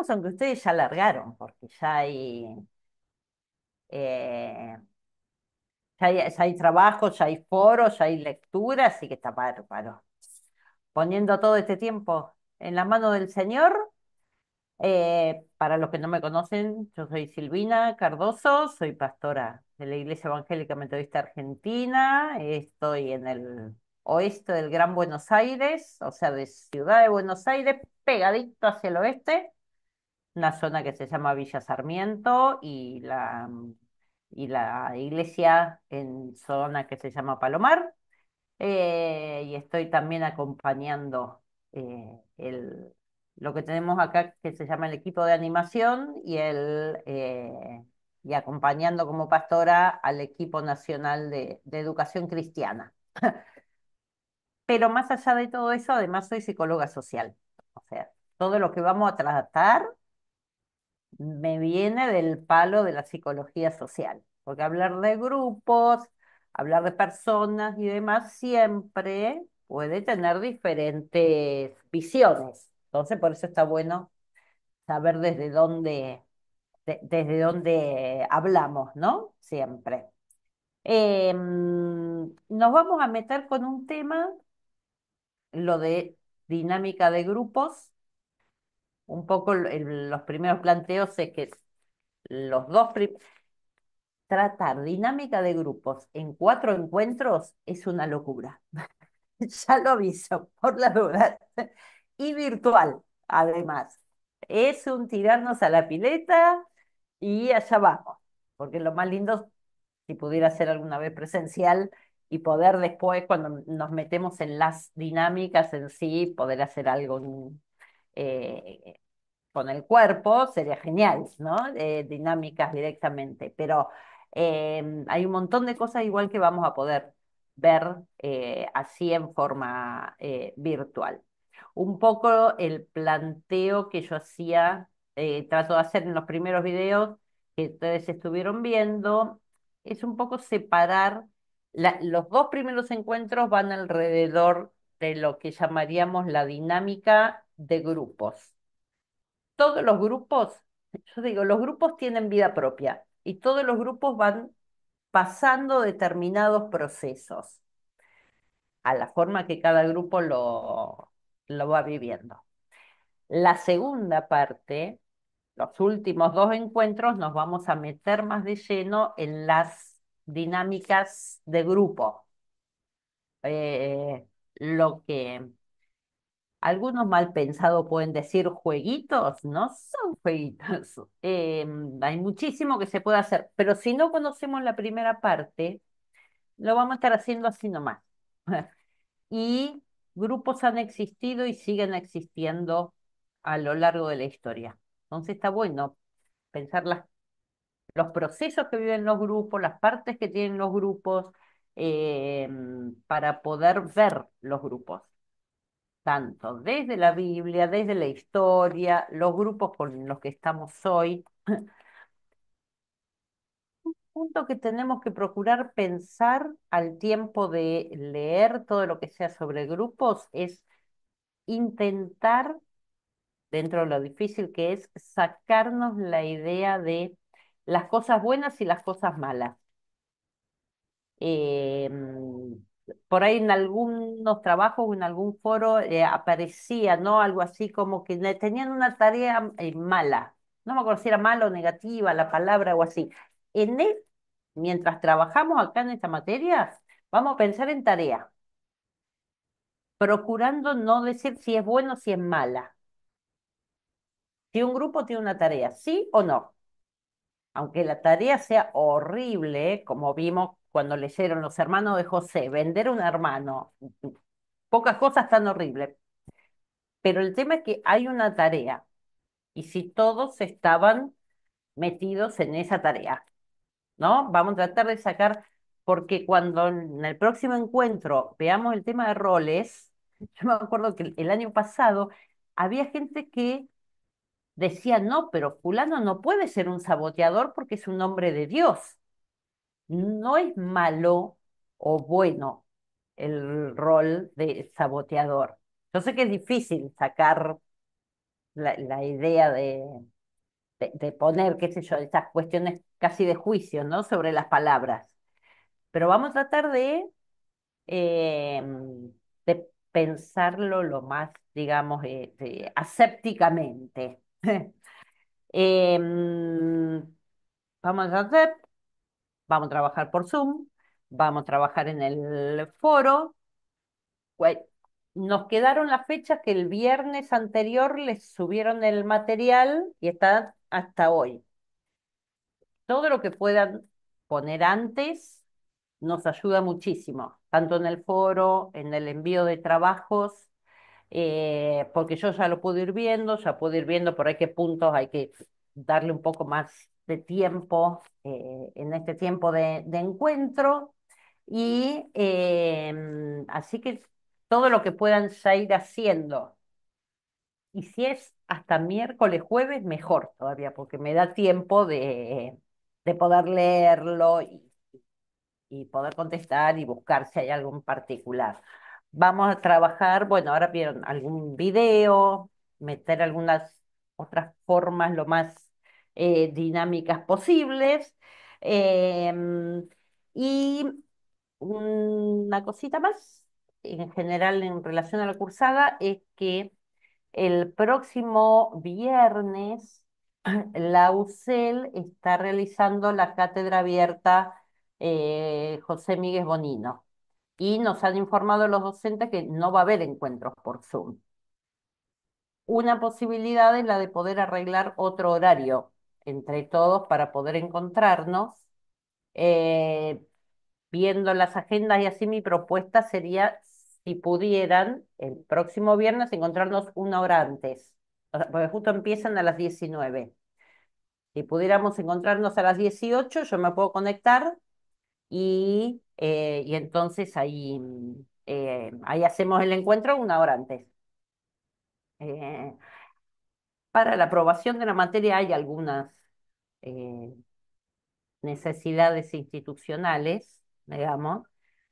grupos, aunque ustedes ya largaron, porque eh, ya hay trabajo, ya hay foros, ya hay lectura, así que está bárbaro. Poniendo todo este tiempo en la mano del Señor. Para los que no me conocen, yo soy Silvina Cardoso, soy pastora de la Iglesia Evangélica Metodista Argentina. Estoy en el oeste del Gran Buenos Aires, o sea, de Ciudad de Buenos Aires, pegadito hacia el oeste, una zona que se llama Villa Sarmiento y la iglesia en zona que se llama Palomar. Y estoy también acompañando lo que tenemos acá que se llama el equipo de animación y acompañando como pastora al equipo nacional de educación cristiana. Pero más allá de todo eso, además soy psicóloga social. O sea, todo lo que vamos a tratar me viene del palo de la psicología social, porque hablar de grupos, hablar de personas y demás siempre puede tener diferentes visiones. Entonces, por eso está bueno saber desde dónde hablamos, ¿no? Siempre. Nos vamos a meter con un tema, lo de dinámica de grupos. Un poco los primeros planteos es que los dos tratar dinámica de grupos en 4 encuentros es una locura. Ya lo aviso, por la duda. Y virtual, además. Es un tirarnos a la pileta y allá vamos. Porque lo más lindo, si pudiera ser alguna vez presencial y poder después, cuando nos metemos en las dinámicas en sí, poder hacer algo eh, con el cuerpo, sería genial, ¿no? Dinámicas directamente, pero hay un montón de cosas igual que vamos a poder ver así en forma virtual. Un poco el planteo que yo hacía, trato de hacer en los primeros videos que ustedes estuvieron viendo, es un poco separar, los dos primeros encuentros van alrededor de lo que llamaríamos la dinámica de grupos. Todos los grupos, yo digo, los grupos tienen vida propia y todos los grupos van pasando determinados procesos a la forma que cada grupo lo va viviendo. La segunda parte, los últimos dos encuentros, nos vamos a meter más de lleno en las dinámicas de grupo. Lo que algunos mal pensados pueden decir jueguitos, no son jueguitos. Hay muchísimo que se puede hacer, pero si no conocemos la primera parte, lo vamos a estar haciendo así nomás. Y grupos han existido y siguen existiendo a lo largo de la historia. Entonces está bueno pensar los procesos que viven los grupos, las partes que tienen los grupos, para poder ver los grupos tanto desde la Biblia, desde la historia, los grupos con los que estamos hoy. Punto que tenemos que procurar pensar al tiempo de leer todo lo que sea sobre grupos es intentar, dentro de lo difícil que es, sacarnos la idea de las cosas buenas y las cosas malas. Eh, por ahí en algunos trabajos o en algún foro aparecía, ¿no? Algo así como que tenían una tarea mala. No me acuerdo si era mala o negativa la palabra o así. En el, mientras trabajamos acá en esta materia, vamos a pensar en tarea, procurando no decir si es bueno o si es mala. Si un grupo tiene una tarea, ¿sí o no? Aunque la tarea sea horrible, como vimos cuando leyeron los hermanos de José, vender un hermano, pocas cosas tan horribles, pero el tema es que hay una tarea y si todos estaban metidos en esa tarea, ¿no? Vamos a tratar de sacar, porque cuando en el próximo encuentro veamos el tema de roles, yo me acuerdo que el año pasado había gente que decía, no, pero fulano no puede ser un saboteador porque es un hombre de Dios. No es malo o bueno el rol de saboteador. Yo sé que es difícil sacar la idea de poner, qué sé yo, estas cuestiones casi de juicio, ¿no? Sobre las palabras. Pero vamos a tratar eh, de pensarlo lo más, digamos, asépticamente. Em, vamos a hacer, vamos a trabajar por Zoom, vamos a trabajar en el foro. Gua- Nos quedaron las fechas que el viernes anterior les subieron el material y está hasta hoy. Todo lo que puedan poner antes nos ayuda muchísimo, tanto en el foro, en el envío de trabajos, porque yo ya lo puedo ir viendo, ya puedo ir viendo por ahí qué puntos hay que darle un poco más de tiempo en este tiempo de encuentro. Y así que todo lo que puedan ya ir haciendo y si es hasta miércoles, jueves, mejor todavía, porque me da tiempo de poder leerlo y poder contestar y buscar si hay algo en particular. Vamos a trabajar, bueno, ahora vieron algún video, meter algunas otras formas lo más dinámicas posibles. Em, y una cosita más, en general en relación a la cursada, es que el próximo viernes, la UCEL está realizando la cátedra abierta José Miguel Bonino y nos han informado los docentes que no va a haber encuentros por Zoom. Una posibilidad es la de poder arreglar otro horario entre todos para poder encontrarnos. Eh, Viendo las agendas y así mi propuesta sería, si pudieran, el próximo viernes encontrarnos una hora antes, o sea, porque justo empiezan a las 19. Si pudiéramos encontrarnos a las 18, yo me puedo conectar y entonces ahí, ahí hacemos el encuentro una hora antes. Eh, para la aprobación de la materia hay algunas eh, necesidades institucionales, digamos,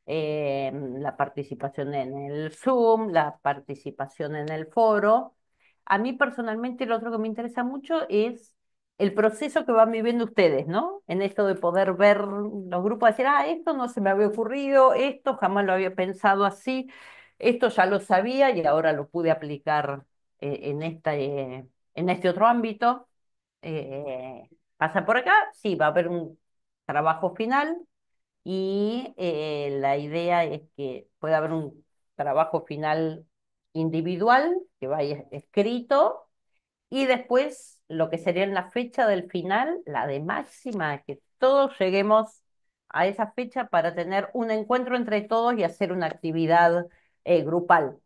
la participación en el Zoom, la participación en el foro. A mí personalmente lo otro que me interesa mucho es el proceso que van viviendo ustedes, ¿no? En esto de poder ver los grupos, decir, ah, esto no se me había ocurrido, esto jamás lo había pensado así, esto ya lo sabía y ahora lo pude aplicar en este otro ámbito. Eh, Pasa por acá, sí, va a haber un trabajo final y la idea es que pueda haber un trabajo final individual que vaya escrito y después lo que sería en la fecha del final, la de máxima, que todos lleguemos a esa fecha para tener un encuentro entre todos y hacer una actividad grupal,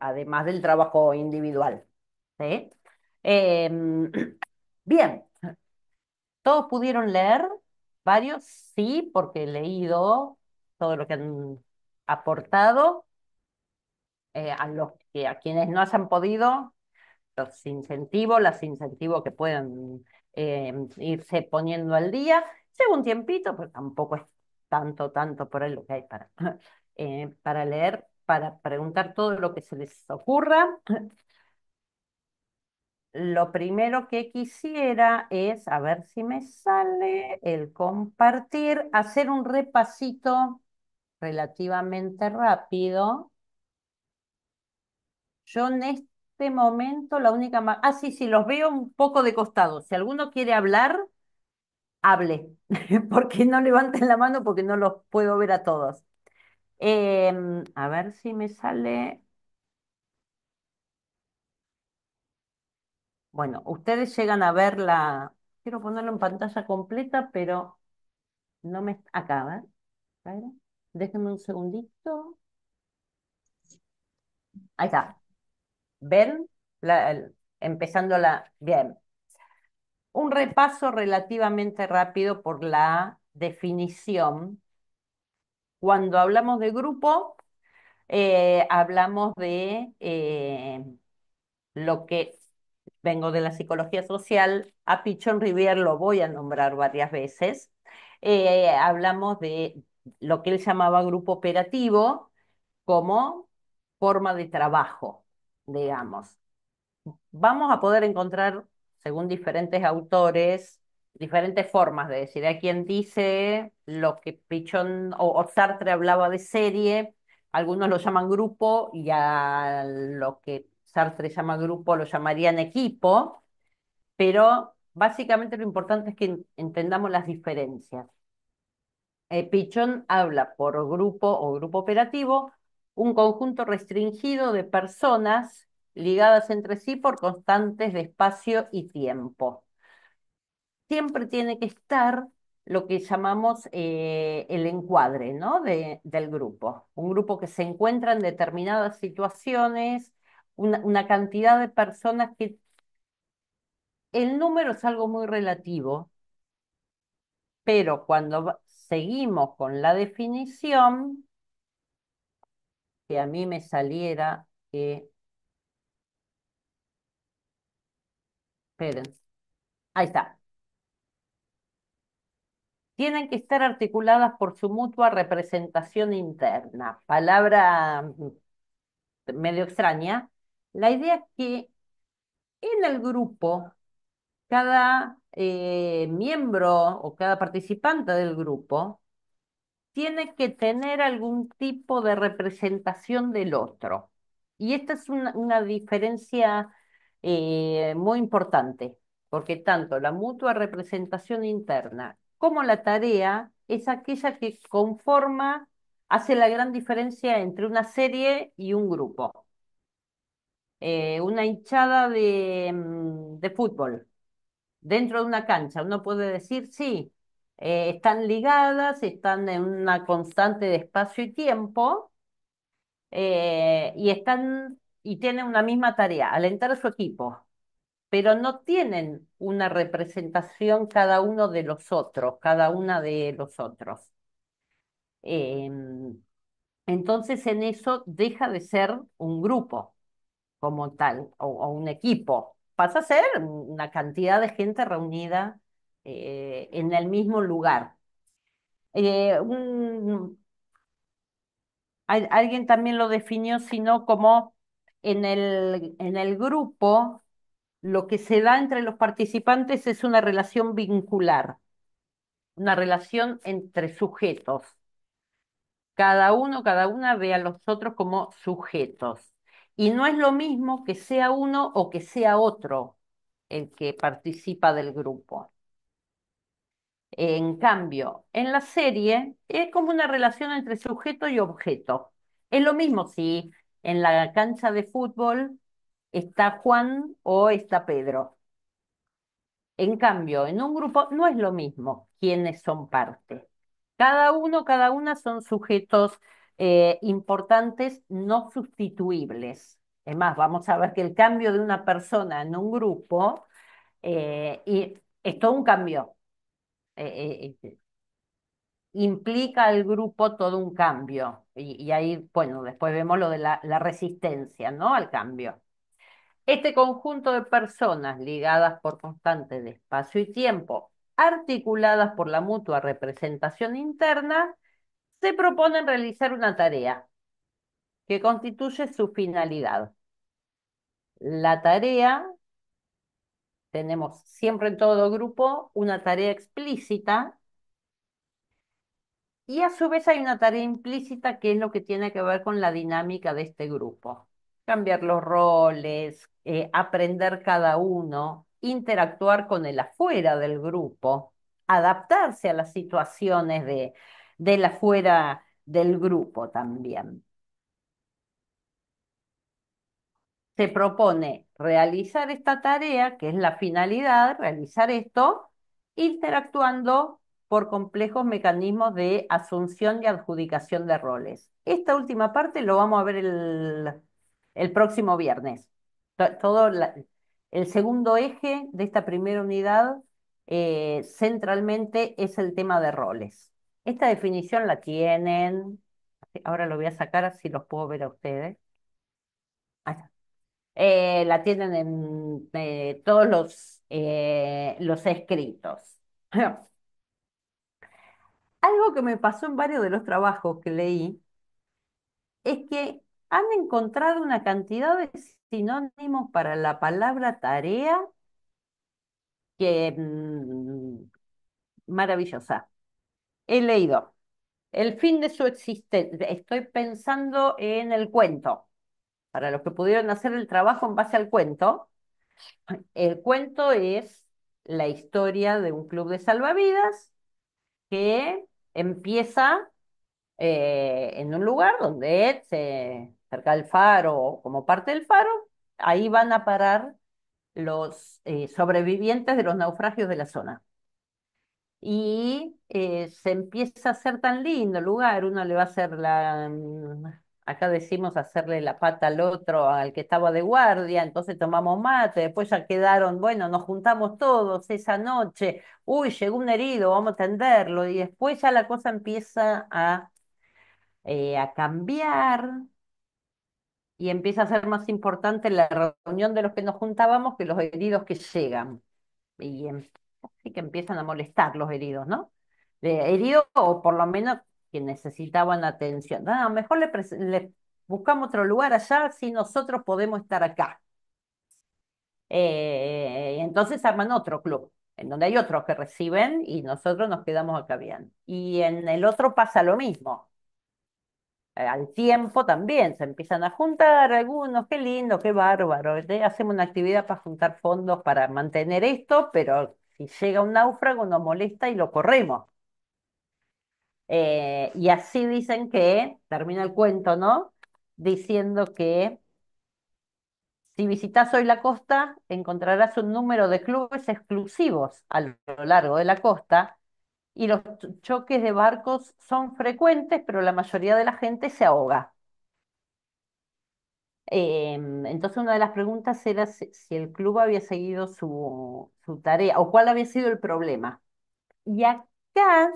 además del trabajo individual. ¿Sí? Em, bien, ¿todos pudieron leer? ¿Varios? Sí, porque he leído todo lo que han aportado. A quienes no hayan podido, las incentivo que puedan irse poniendo al día. Lleva un tiempito, pero tampoco es tanto por ahí lo que hay para leer, para preguntar todo lo que se les ocurra. Lo primero que quisiera es, a ver si me sale, el compartir, hacer un repasito relativamente rápido. Yo en este momento la única más... Ah, sí, sí, los veo un poco de costado. Si alguno quiere hablar, hable, porque no levanten la mano porque no los puedo ver a todos. A ver si me sale... Bueno, ustedes llegan a ver la... Quiero ponerlo en pantalla completa, pero no me... Acá, a ver. A ver, déjenme un segundito. Ahí está. ¿Ven? Empezando la... Bien. Un repaso relativamente rápido por la definición. Cuando hablamos de grupo, hablamos de lo que vengo de la psicología social. A Pichon Rivière lo voy a nombrar varias veces. Hablamos de lo que él llamaba grupo operativo como forma de trabajo, digamos. vamos a poder encontrar, según diferentes autores, diferentes formas de decir. Hay quien dice lo que Pichon o Sartre hablaba de serie, algunos lo llaman grupo y a lo que Sartre llama grupo lo llamarían equipo, pero básicamente lo importante es que entendamos las diferencias. Pichón habla por grupo o grupo operativo, un conjunto restringido de personas ligadas entre sí por constantes de espacio y tiempo. Siempre tiene que estar lo que llamamos el encuadre, ¿no? Del grupo. Un grupo que se encuentra en determinadas situaciones, una cantidad de personas que el número es algo muy relativo, pero cuando seguimos con la definición, que a mí me saliera que, esperen, ahí está, tienen que estar articuladas por su mutua representación interna. Palabra medio extraña. La idea es que en el grupo, cada miembro o cada participante del grupo tiene que tener algún tipo de representación del otro. Y esta es una diferencia muy importante, porque tanto la mutua representación interna como la tarea es aquella que conforma, hace la gran diferencia entre una serie y un grupo. Una hinchada de fútbol dentro de una cancha. Uno puede decir, sí, están ligadas, están en una constante de espacio y tiempo, y tienen una misma tarea, alentar a su equipo, pero no tienen una representación cada uno de los otros, cada una de los otros. Em, entonces en eso deja de ser un grupo como tal, o un equipo. Pasa a ser una cantidad de gente reunida en el mismo lugar. Eh, un- Alguien también lo definió, sino como en el grupo, lo que se da entre los participantes es una relación vincular, una relación entre sujetos. Cada uno, cada una ve a los otros como sujetos. Y no es lo mismo que sea uno o que sea otro el que participa del grupo. En cambio, en la serie es como una relación entre sujeto y objeto. Es lo mismo si en la cancha de fútbol está Juan o está Pedro. En cambio, en un grupo no es lo mismo quiénes son parte. Cada uno, cada una son sujetos importantes, no sustituibles. Es más, vamos a ver que el cambio de una persona en un grupo es todo un cambio. Implica al grupo todo un cambio. Y ahí, bueno, después vemos lo de la resistencia, ¿no? Al cambio. Este conjunto de personas ligadas por constante de espacio y tiempo, articuladas por la mutua representación interna, se proponen realizar una tarea que constituye su finalidad. La tarea, tenemos siempre en todo grupo una tarea explícita y a su vez hay una tarea implícita que es lo que tiene que ver con la dinámica de este grupo. Cambiar los roles, aprender cada uno, interactuar con el afuera del grupo, adaptarse a las situaciones del afuera del grupo también. Se propone realizar esta tarea, que es la finalidad, realizar esto, interactuando por complejos mecanismos de asunción y adjudicación de roles. Esta última parte lo vamos a ver el próximo viernes. Todo el segundo eje de esta primera unidad centralmente es el tema de roles. Esta definición la tienen, ahora lo voy a sacar así los puedo ver a ustedes. Ahí está. La tienen en todos los escritos. Algo que me pasó en varios de los trabajos que leí es que han encontrado una cantidad de sinónimos para la palabra tarea que maravillosa. He leído El fin de su existencia. Estoy pensando en el cuento. Para los que pudieron hacer el trabajo en base al cuento, el cuento es la historia de un club de salvavidas que empieza en un lugar donde cerca del faro o como parte del faro, ahí van a parar los sobrevivientes de los naufragios de la zona. Y se empieza a hacer tan lindo el lugar, uno le va a hacer acá decimos hacerle la pata al otro, al que estaba de guardia, entonces tomamos mate, después ya quedaron, bueno, nos juntamos todos esa noche, uy, llegó un herido, vamos a atenderlo, y después ya la cosa empieza a cambiar y empieza a ser más importante la reunión de los que nos juntábamos que los heridos que llegan. Y así que empiezan a molestar los heridos, ¿no? Heridos o por lo menos que necesitaban atención. No, mejor le buscamos otro lugar allá si nosotros podemos estar acá. Y entonces arman otro club, en donde hay otros que reciben y nosotros nos quedamos acá bien. Y en el otro pasa lo mismo. Al tiempo también se empiezan a juntar algunos, qué lindo, qué bárbaro. Hacemos una actividad para juntar fondos para mantener esto, pero si llega un náufrago nos molesta y lo corremos. Y así dicen que, termina el cuento, ¿no? Diciendo que si visitas hoy la costa, encontrarás un número de clubes exclusivos a lo largo de la costa y los choques de barcos son frecuentes, pero la mayoría de la gente se ahoga. Entonces una de las preguntas era si el club había seguido su tarea o cuál había sido el problema. Y acá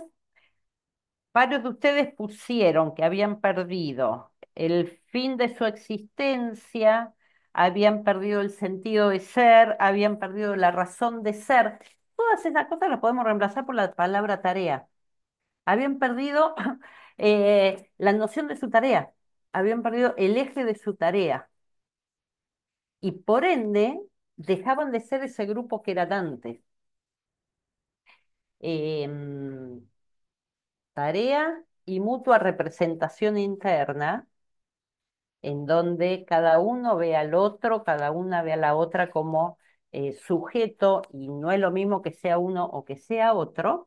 varios de ustedes pusieron que habían perdido el fin de su existencia, habían perdido el sentido de ser, habían perdido la razón de ser. Todas esas cosas las podemos reemplazar por la palabra tarea. Habían perdido la noción de su tarea, habían perdido el eje de su tarea y por ende dejaban de ser ese grupo que eran antes. Em, Tarea y mutua representación interna, en donde cada uno ve al otro, cada una ve a la otra como sujeto, y no es lo mismo que sea uno o que sea otro,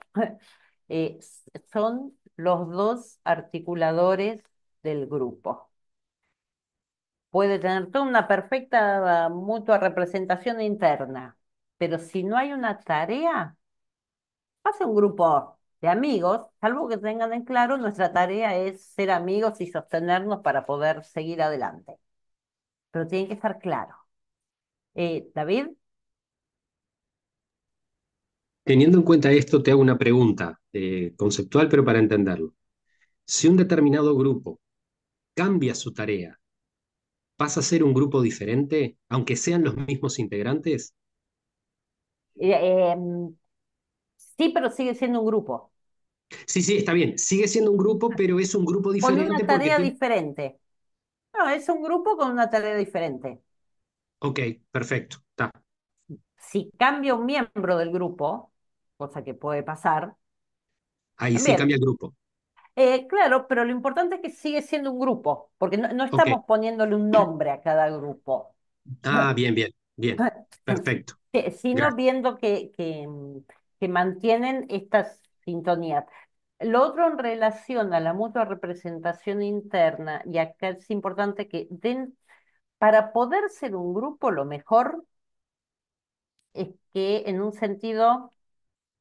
son los dos articuladores del grupo. Puede tener toda una perfecta mutua representación interna, pero si no hay una tarea, hace un grupo de amigos, salvo que tengan en claro, nuestra tarea es ser amigos y sostenernos para poder seguir adelante. Pero tiene que estar claro. David, Teniendo en cuenta esto, te hago una pregunta conceptual, pero para entenderlo. Si un determinado grupo cambia su tarea, ¿pasa a ser un grupo diferente, aunque sean los mismos integrantes? sí, pero sigue siendo un grupo, Sí, sí, está bien. Sigue siendo un grupo, pero es un grupo con diferente una porque tarea tiene... diferente. No, es un grupo con una tarea diferente. Ok, perfecto. Está. Si cambia un miembro del grupo, cosa que puede pasar, Ahí sí también. cambia el grupo. Claro, pero lo importante es que sigue siendo un grupo, porque no Ok. estamos poniéndole un nombre a cada grupo. Ah, bien, bien, bien. Perfecto. Sino Gracias. viendo que mantienen estas sintonías. Lo otro en relación a la mutua representación interna, y acá es importante que para poder ser un grupo, lo mejor es que en un sentido,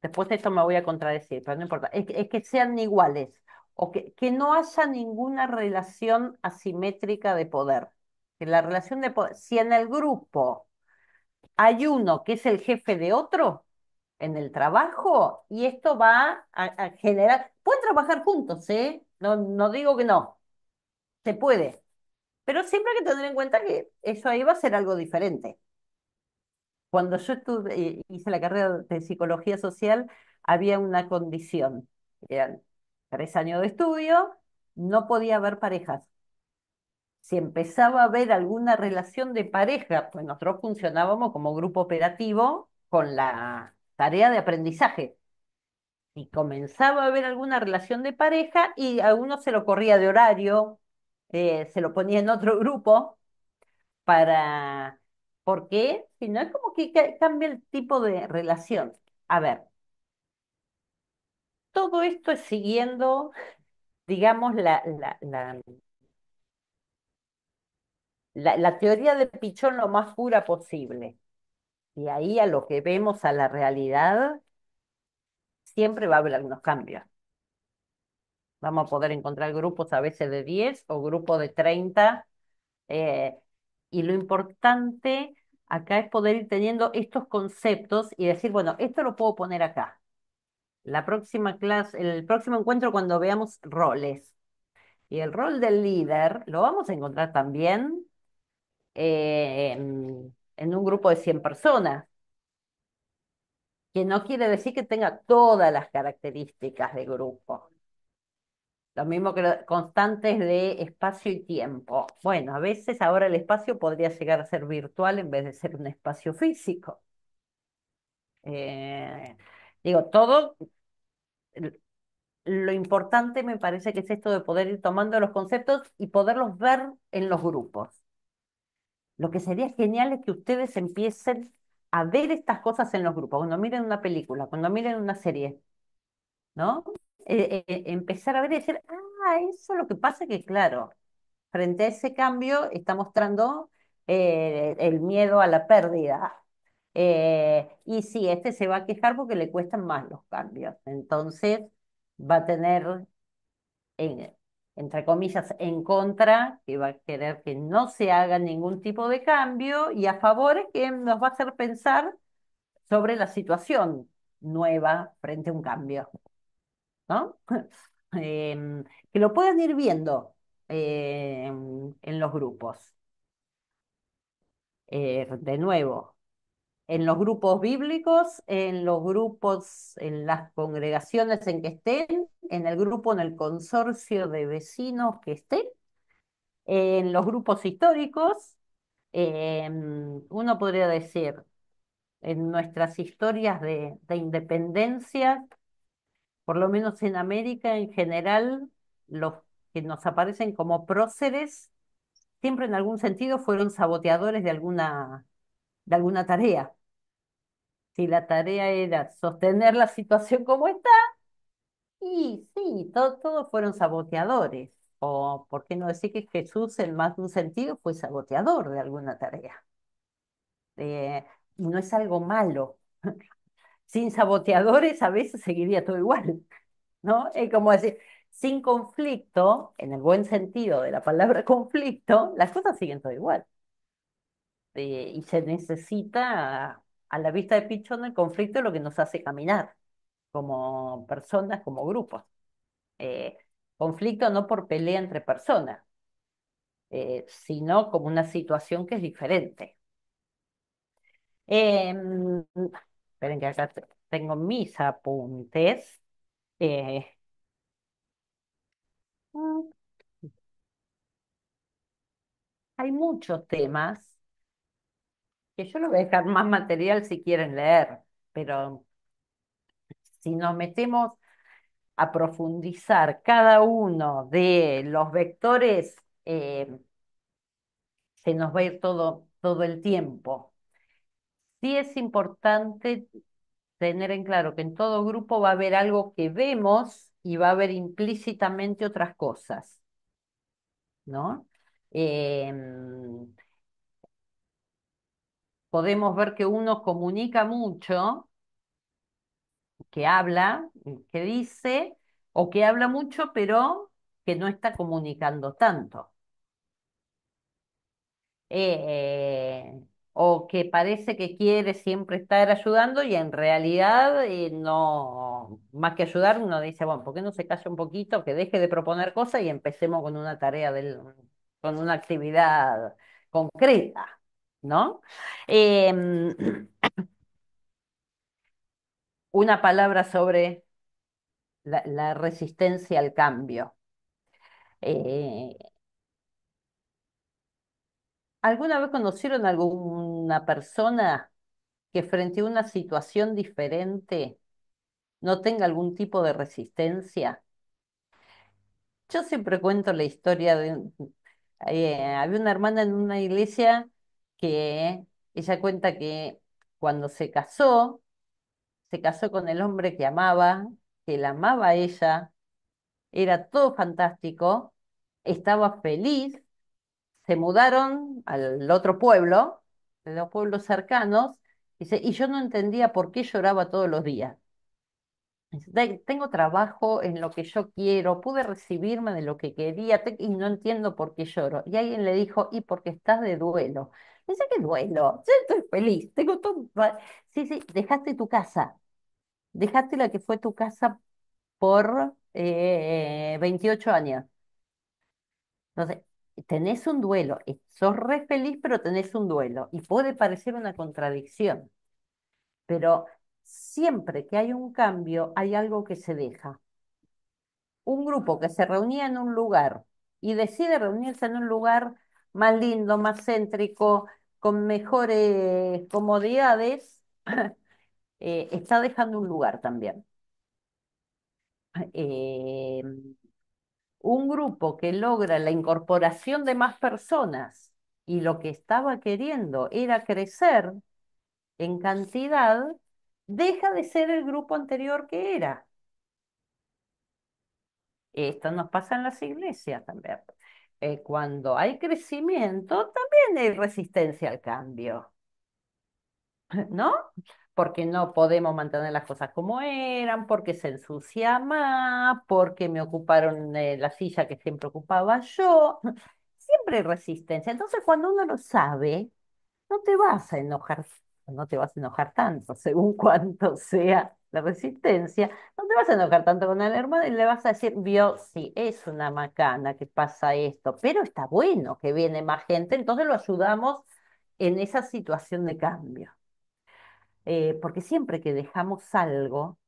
después de esto me voy a contradecir, pero no importa, es que sean iguales o que no haya ninguna relación asimétrica de poder. Que la relación de poder, si en el grupo hay uno que es el jefe de otro en el trabajo y esto va a generar, pueden trabajar juntos, ¿eh? No digo que no, se puede, pero siempre hay que tener en cuenta que eso ahí va a ser algo diferente. Cuando yo hice la carrera de psicología social, había una condición, eran 3 años de estudio, no podía haber parejas. si empezaba a haber alguna relación de pareja, pues nosotros funcionábamos como grupo operativo con la tarea de aprendizaje. Y comenzaba a haber alguna relación de pareja y a uno se lo corría de horario, se lo ponía en otro grupo para... Porque si no es como que cambia el tipo de relación. A ver, todo esto es siguiendo, digamos, la teoría de Pichón lo más pura posible. Y ahí a lo que vemos, a la realidad, siempre va a haber algunos cambios. Vamos a poder encontrar grupos a veces de 10 o grupos de 30. eh, y lo importante acá es poder ir teniendo estos conceptos y decir, bueno, esto lo puedo poner acá. La próxima clase, el próximo encuentro cuando veamos roles. Y el rol del líder lo vamos a encontrar también en un grupo de 100 personas, que no quiere decir que tenga todas las características de grupo. Lo mismo que constantes de espacio y tiempo. Bueno, a veces ahora el espacio podría llegar a ser virtual en vez de ser un espacio físico. Eh, digo, todo, lo importante me parece que es esto de poder ir tomando los conceptos y poderlos ver en los grupos. Lo que sería genial es que ustedes empiecen a ver estas cosas en los grupos, cuando miren una película, cuando miren una serie, ¿no? Empezar a ver y decir, eso lo que pasa es que, claro, frente a ese cambio está mostrando el miedo a la pérdida. Y sí, este se va a quejar porque le cuestan más los cambios. Entonces va a tener, en- entre comillas, en contra, que va a querer que no se haga ningún tipo de cambio, y a favor es que nos va a hacer pensar sobre la situación nueva frente a un cambio, ¿no? Em, que lo puedan ir viendo en los grupos. De nuevo, en los grupos bíblicos, en los grupos, en las congregaciones en que estén, en el grupo, en el consorcio de vecinos que estén, en los grupos históricos, uno podría decir, en nuestras historias de independencia, por lo menos en América en general, los que nos aparecen como próceres, siempre en algún sentido fueron saboteadores de alguna tarea. Si la tarea era sostener la situación como está, y sí, todos fueron saboteadores. O, ¿por qué no decir que Jesús, en más de un sentido, fue saboteador de alguna tarea? Y no es algo malo. Sin saboteadores a veces seguiría todo igual, ¿no? Es como decir, sin conflicto, en el buen sentido de la palabra conflicto, las cosas siguen todo igual. Y se necesita, a la vista de Pichón, el conflicto es lo que nos hace caminar como personas, como grupos. Eh, conflicto no por pelea entre personas, sino como una situación que es diferente. Em, esperen que acá tengo mis apuntes. Eh, mm, hay muchos temas que yo les voy a dejar más material si quieren leer, pero si nos metemos a profundizar cada uno de los vectores, se nos va a ir todo el tiempo. Sí es importante tener en claro que en todo grupo va a haber algo que vemos y va a haber implícitamente otras cosas, ¿no? Em, podemos ver que uno comunica mucho, que habla, que dice, o que habla mucho, pero que no está comunicando tanto. O que parece que quiere siempre estar ayudando y en realidad no, más que ayudar, uno dice, bueno, ¿por qué no se calla un poquito, que deje de proponer cosas y empecemos con una tarea con una actividad concreta, ¿no? Em, una palabra sobre la resistencia al cambio. Eh, ¿Alguna vez conocieron a alguna persona que frente a una situación diferente no tenga algún tipo de resistencia? Yo siempre cuento la historia había una hermana en una iglesia que ella cuenta que cuando se casó con el hombre que amaba, que la amaba a ella, era todo fantástico, estaba feliz, se mudaron al otro pueblo, de los pueblos cercanos, dice, y yo no entendía por qué lloraba todos los días. Tengo trabajo en lo que yo quiero, pude recibirme de lo que quería y no entiendo por qué lloro. Y alguien le dijo, y porque estás de duelo. Dice, ¿qué duelo? Yo estoy feliz, tengo todo. Sí, sí, dejaste tu casa, dejaste la que fue tu casa por 28 años. Entonces, tenés un duelo, sos re feliz, pero tenés un duelo. Y puede parecer una contradicción, pero siempre que hay un cambio, hay algo que se deja. Un grupo que se reunía en un lugar y decide reunirse en un lugar más lindo, más céntrico, con mejores comodidades, está dejando un lugar también. Eh, un grupo que logra la incorporación de más personas y lo que estaba queriendo era crecer en cantidad, deja de ser el grupo anterior que era. Esto nos pasa en las iglesias también. Cuando hay crecimiento, también hay resistencia al cambio, ¿no? Porque no podemos mantener las cosas como eran, porque se ensucia más, porque me ocuparon la silla que siempre ocupaba yo. Siempre hay resistencia. Entonces, cuando uno lo sabe, no te vas a enojar, no te vas a enojar tanto, según cuánto sea la resistencia, no te vas a enojar tanto con el hermano y le vas a decir, vio, sí, es una macana que pasa esto, pero está bueno que viene más gente, entonces lo ayudamos en esa situación de cambio. Porque siempre que dejamos algo,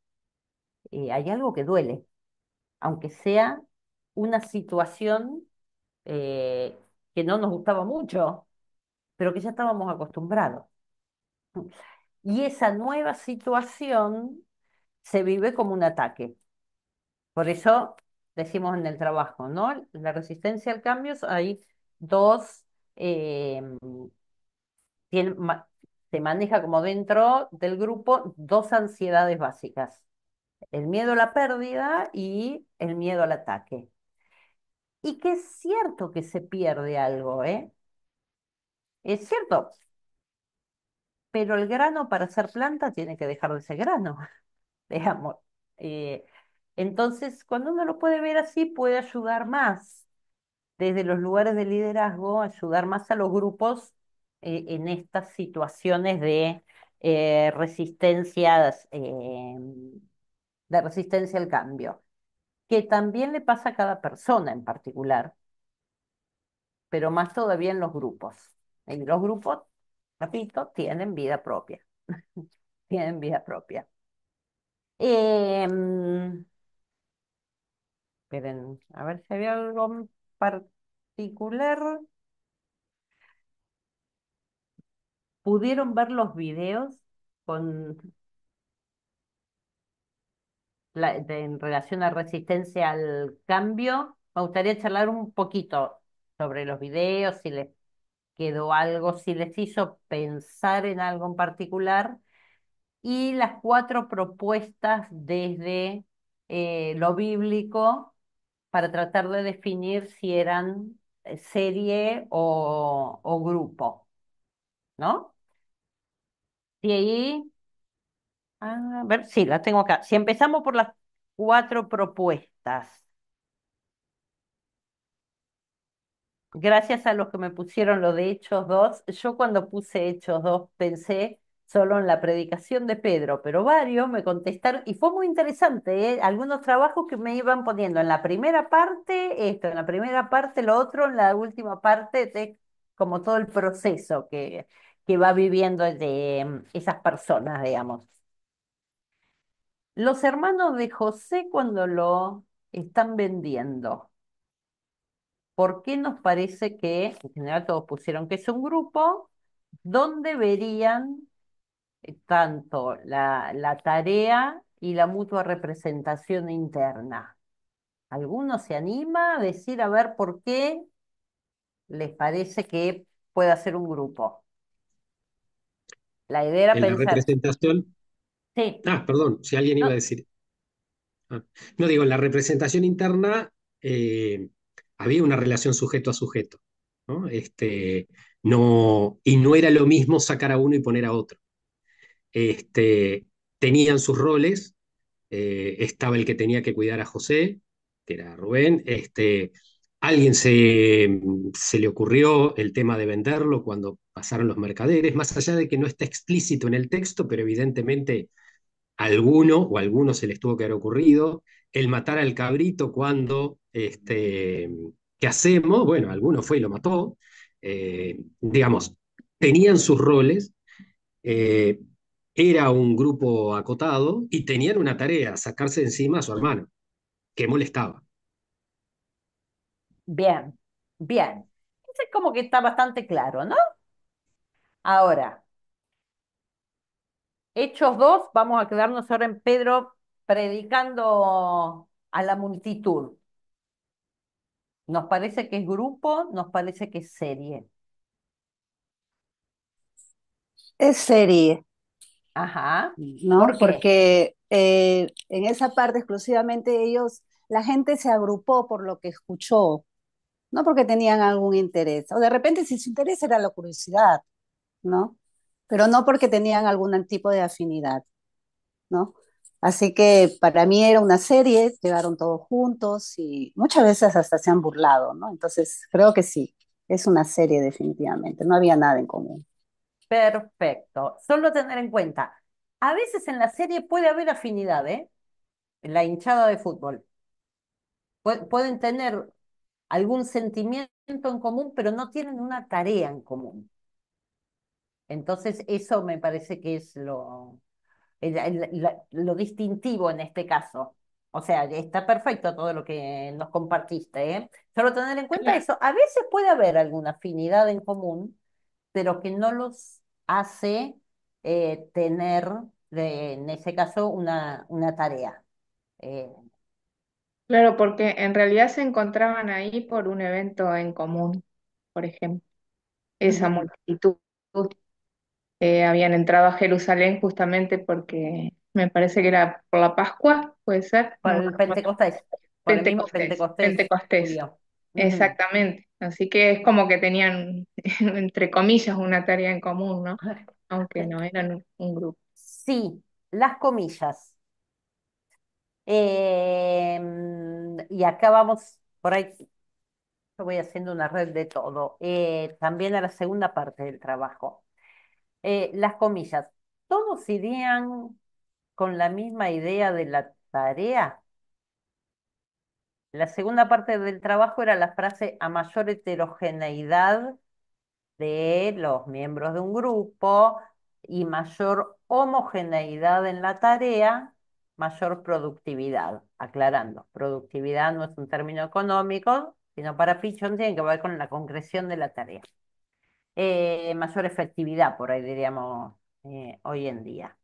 hay algo que duele, aunque sea una situación eh, que no nos gustaba mucho, pero que ya estábamos acostumbrados. Y esa nueva situación se vive como un ataque. Por eso decimos en el trabajo, ¿no? La resistencia al cambio, hay dos, eh, se maneja como dentro del grupo dos ansiedades básicas, el miedo a la pérdida y el miedo al ataque. Y que es cierto que se pierde algo, ¿eh? Es cierto, pero el grano para ser planta tiene que dejar de ser grano. Digamos. Eh, entonces, cuando uno lo puede ver así, puede ayudar más desde los lugares de liderazgo, ayudar más a los grupos en estas situaciones resistencias, de resistencia al cambio, que también le pasa a cada persona en particular, pero más todavía en los grupos. Y los grupos, repito, tienen vida propia, tienen vida propia. Em, Esperen, a ver si había algo en particular. ¿Pudieron ver los videos con en relación a resistencia al cambio? Me gustaría charlar un poquito sobre los videos, si les quedó algo, si les hizo pensar en algo en particular, y las cuatro propuestas desde lo bíblico para tratar de definir si eran serie o grupo, ¿no? Y ahí, a ver, sí, las tengo acá. Si empezamos por las cuatro propuestas, gracias a los que me pusieron lo de Hechos 2, yo cuando puse Hechos 2 pensé solo en la predicación de Pedro, pero varios me contestaron y fue muy interesante, ¿eh? Algunos trabajos que me iban poniendo en la primera parte esto, en la primera parte lo otro, en la última parte de como todo el proceso que va viviendo esas personas, digamos. Los hermanos de José cuando lo están vendiendo. ¿por qué nos parece que, en general todos pusieron que es un grupo, donde verían tanto la tarea y la mutua representación interna? ¿Alguno se anima a decir a ver por qué les parece que pueda ser un grupo? La idea era En la pensar, representación, sí, perdón, si alguien iba a no, decir. Ah, no digo, en la representación interna había una relación sujeto a sujeto, ¿no? No, y no era lo mismo sacar a uno y poner a otro. Este, tenían sus roles, estaba el que tenía que cuidar a José, que era Rubén, alguien se le ocurrió el tema de venderlo cuando pasaron los mercaderes, más allá de que no está explícito en el texto, pero evidentemente alguno o a alguno se les tuvo que haber ocurrido, el matar al cabrito cuando, ¿qué hacemos? Bueno, alguno fue y lo mató. Digamos, tenían sus roles, eh, era un grupo acotado y tenían una tarea, sacarse de encima a su hermano, que molestaba. bien, bien. Eso es como que está bastante claro, ¿no? Ahora, Hechos 2, vamos a quedarnos ahora en Pedro predicando a la multitud. ¿Nos parece que es grupo? ¿Nos parece que es serie? Es serie, Ajá. ¿no? ¿Por qué? Porque en esa parte exclusivamente ellos, la gente se agrupó por lo que escuchó, no porque tenían algún interés. O de repente si su interés era la curiosidad, ¿no? Pero no porque tenían algún tipo de afinidad, ¿no? Así que para mí era una serie, llegaron todos juntos y muchas veces hasta se han burlado, ¿no? Entonces creo que sí, es una serie definitivamente, no había nada en común. Perfecto. Solo tener en cuenta, a veces en la serie puede haber afinidad, ¿eh? En la hinchada de fútbol. Pueden tener algún sentimiento en común, pero no tienen una tarea en común. Entonces, eso me parece que es lo distintivo en este caso. O sea, está perfecto todo lo que nos compartiste, ¿eh? Solo tener en cuenta Claro, eso. A veces puede haber alguna afinidad en común, pero que no los hace tener, en ese caso, una tarea. Eh, claro, porque en realidad se encontraban ahí por un evento en común, por ejemplo. Esa ujú, multitud habían entrado a Jerusalén justamente porque me parece que era por la Pascua, puede ser, por no me el acuerdo. Pentecostés, por el mismo Pentecostés, Pentecostés Pentecostés, judío. Ujú. exactamente. Así que es como que tenían, entre comillas, una tarea en común, ¿no? Aunque no eran un grupo. Sí, las comillas. Y acá vamos, por ahí yo voy haciendo una red de todo. También a la segunda parte del trabajo. Las comillas. ¿Todos irían con la misma idea de la tarea? La segunda parte del trabajo era la frase a mayor heterogeneidad de los miembros de un grupo y mayor homogeneidad en la tarea, mayor productividad. Aclarando, productividad no es un término económico, sino para Pichon tiene que ver con la concreción de la tarea. Mayor efectividad, por ahí diríamos hoy en día.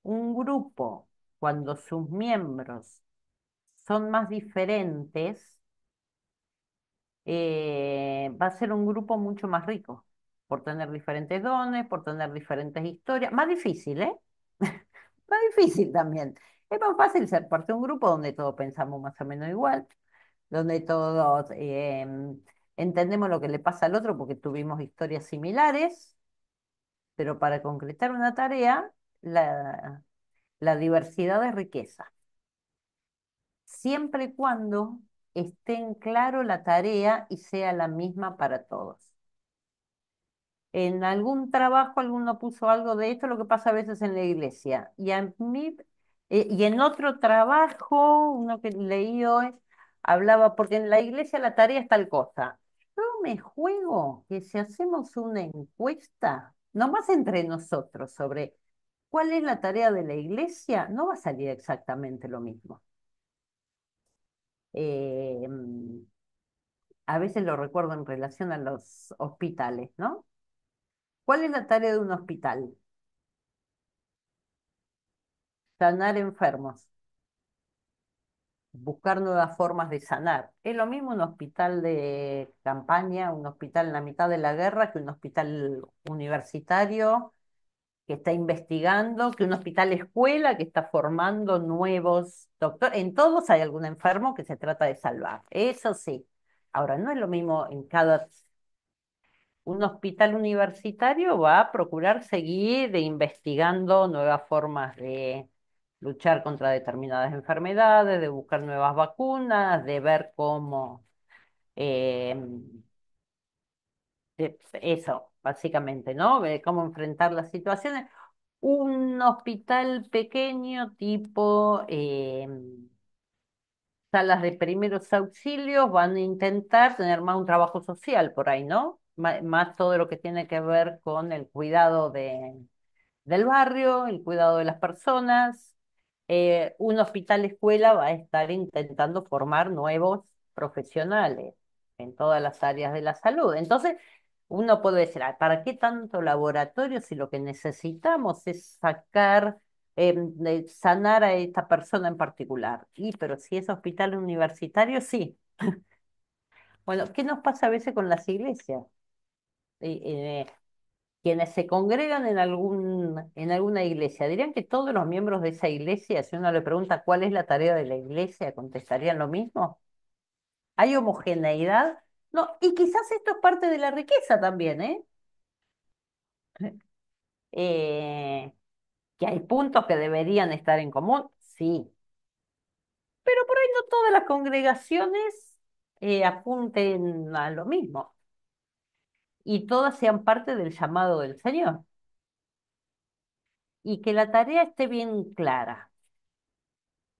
Un grupo, cuando sus miembros son más diferentes, va a ser un grupo mucho más rico, por tener diferentes dones, por tener diferentes historias. Más difícil, ¿eh? Más difícil también. Es más fácil ser parte de un grupo donde todos pensamos más o menos igual, donde todos entendemos lo que le pasa al otro porque tuvimos historias similares, pero para concretar una tarea, la diversidad es riqueza, siempre y cuando esté en claro la tarea y sea la misma para todos. En algún trabajo alguno puso algo de esto, lo que pasa a veces en la iglesia. Y a mí, y en otro trabajo, uno que leí hoy, hablaba, porque en la iglesia la tarea es tal cosa. Yo me juego que si hacemos una encuesta, nomás entre nosotros, sobre cuál es la tarea de la iglesia, no va a salir exactamente lo mismo. Eh, a veces lo recuerdo en relación a los hospitales, ¿no? ¿Cuál es la tarea de un hospital? Sanar enfermos, buscar nuevas formas de sanar. Es lo mismo un hospital de campaña, un hospital en la mitad de la guerra, que un hospital universitario que está investigando, que un hospital escuela que está formando nuevos doctores. En todos hay algún enfermo que se trata de salvar. Eso sí. Ahora, no es lo mismo en cada... Un hospital universitario va a procurar seguir investigando nuevas formas de luchar contra determinadas enfermedades, de buscar nuevas vacunas, de ver cómo, eh, eso, básicamente, ¿no? De cómo enfrentar las situaciones. Un hospital pequeño tipo salas de primeros auxilios van a intentar tener más un trabajo social por ahí, ¿no? Más todo lo que tiene que ver con el cuidado del barrio, el cuidado de las personas. Un hospital escuela va a estar intentando formar nuevos profesionales en todas las áreas de la salud. Entonces, uno puede decir, "Ah, ¿para qué tanto laboratorio si lo que necesitamos es sacar, sanar a esta persona en particular? Y, pero si es hospital universitario, sí. Bueno, ¿qué nos pasa a veces con las iglesias? Eh, eh, Quienes se congregan en alguna iglesia, ¿dirían que todos los miembros de esa iglesia, si uno le pregunta cuál es la tarea de la iglesia, contestarían lo mismo? ¿Hay homogeneidad? No, y quizás esto es parte de la riqueza también, ¿eh? Eh, que hay puntos que deberían estar en común, sí, pero por ahí no todas las congregaciones apunten a lo mismo y todas sean parte del llamado del Señor y que la tarea esté bien clara.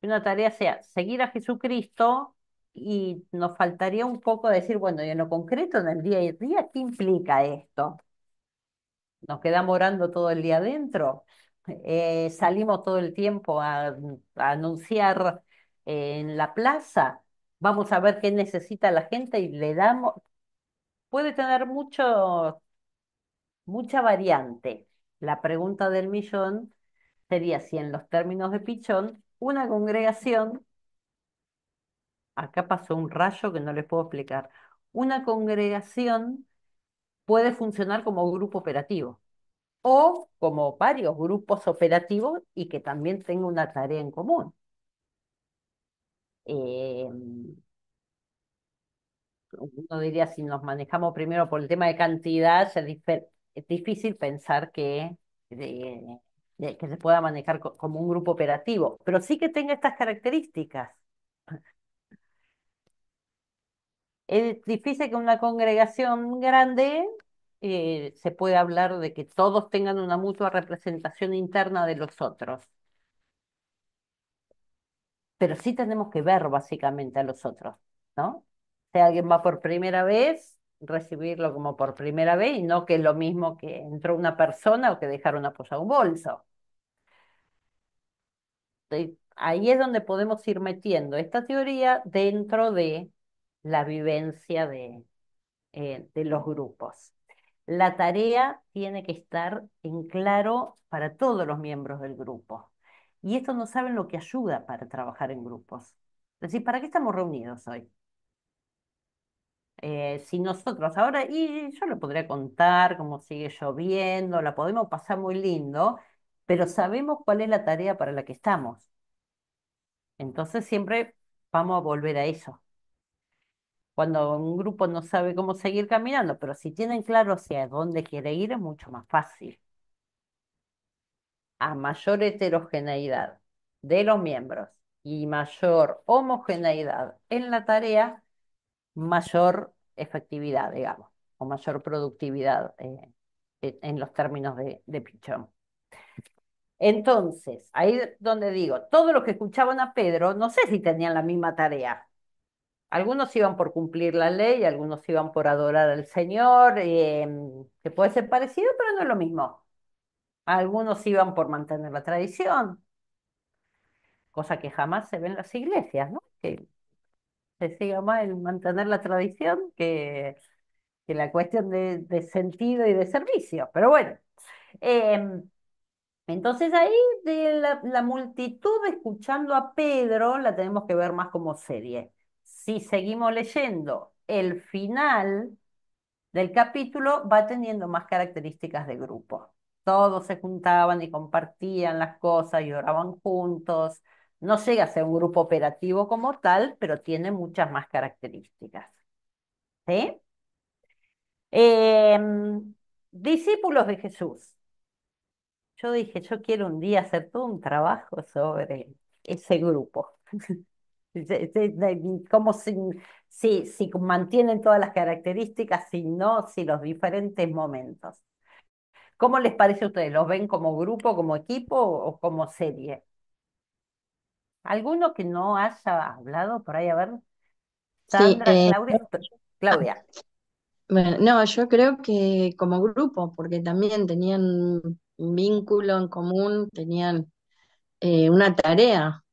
Que una tarea sea seguir a Jesucristo y nos faltaría un poco decir, bueno, y en lo concreto, en el día a día, ¿qué implica esto? ¿Nos quedamos orando todo el día adentro? ¿Salimos todo el tiempo a anunciar en la plaza? Vamos a ver qué necesita la gente y le damos. Puede tener mucha variante. La pregunta del millón sería si en los términos de Pichón, una congregación, acá pasó un rayo que no les puedo explicar, una congregación puede funcionar como grupo operativo o como varios grupos operativos y que también tenga una tarea en común. Eh, Uno diría, si nos manejamos primero por el tema de cantidad, es difícil pensar de- que se pueda manejar como un grupo operativo, pero sí que tenga estas características. Es difícil que una congregación grande se pueda hablar de que todos tengan una mutua representación interna de los otros, pero sí tenemos que ver básicamente a los otros, ¿no? Si alguien va por primera vez, recibirlo como por primera vez y no que es lo mismo que entró una persona o que dejaron apoyado un bolso. Ahí es donde podemos ir metiendo esta teoría dentro de la vivencia de los grupos. La tarea tiene que estar en claro para todos los miembros del grupo. Y esto no saben lo que ayuda para trabajar en grupos. Es decir, ¿para qué estamos reunidos hoy? Si nosotros ahora, y yo le podría contar cómo sigue lloviendo, la podemos pasar muy lindo, pero sabemos cuál es la tarea para la que estamos. Entonces siempre vamos a volver a eso. Cuando un grupo no sabe cómo seguir caminando, pero si tienen claro hacia dónde quiere ir, es mucho más fácil. A mayor heterogeneidad de los miembros y mayor homogeneidad en la tarea, mayor efectividad, digamos, o mayor productividad en los términos de Pichón. Entonces, ahí donde digo, todos los que escuchaban a Pedro, no sé si tenían la misma tarea. Algunos iban por cumplir la ley, algunos iban por adorar al Señor, que puede ser parecido, pero no es lo mismo. Algunos iban por mantener la tradición, cosa que jamás se ve en las iglesias, ¿no? Que se siga más en mantener la tradición que la cuestión de sentido y de servicio. Pero bueno, em, entonces ahí de la multitud escuchando a Pedro la tenemos que ver más como serie. Si seguimos leyendo, el final del capítulo va teniendo más características de grupo. Todos se juntaban y compartían las cosas y oraban juntos. No llega a ser un grupo operativo como tal, pero tiene muchas más características. ¿Sí? Discípulos de Jesús. Yo dije, yo quiero un día hacer todo un trabajo sobre ese grupo. Cómo si mantienen todas las características, si no, si los diferentes momentos. ¿Cómo les parece a ustedes? ¿Los ven como grupo, como equipo o como serie? ¿Alguno que no haya hablado por ahí? A ver, Sí, Sandra, Claudia. ah, Claudia. bueno, no, yo creo que como grupo, porque también tenían un vínculo en común, tenían una tarea.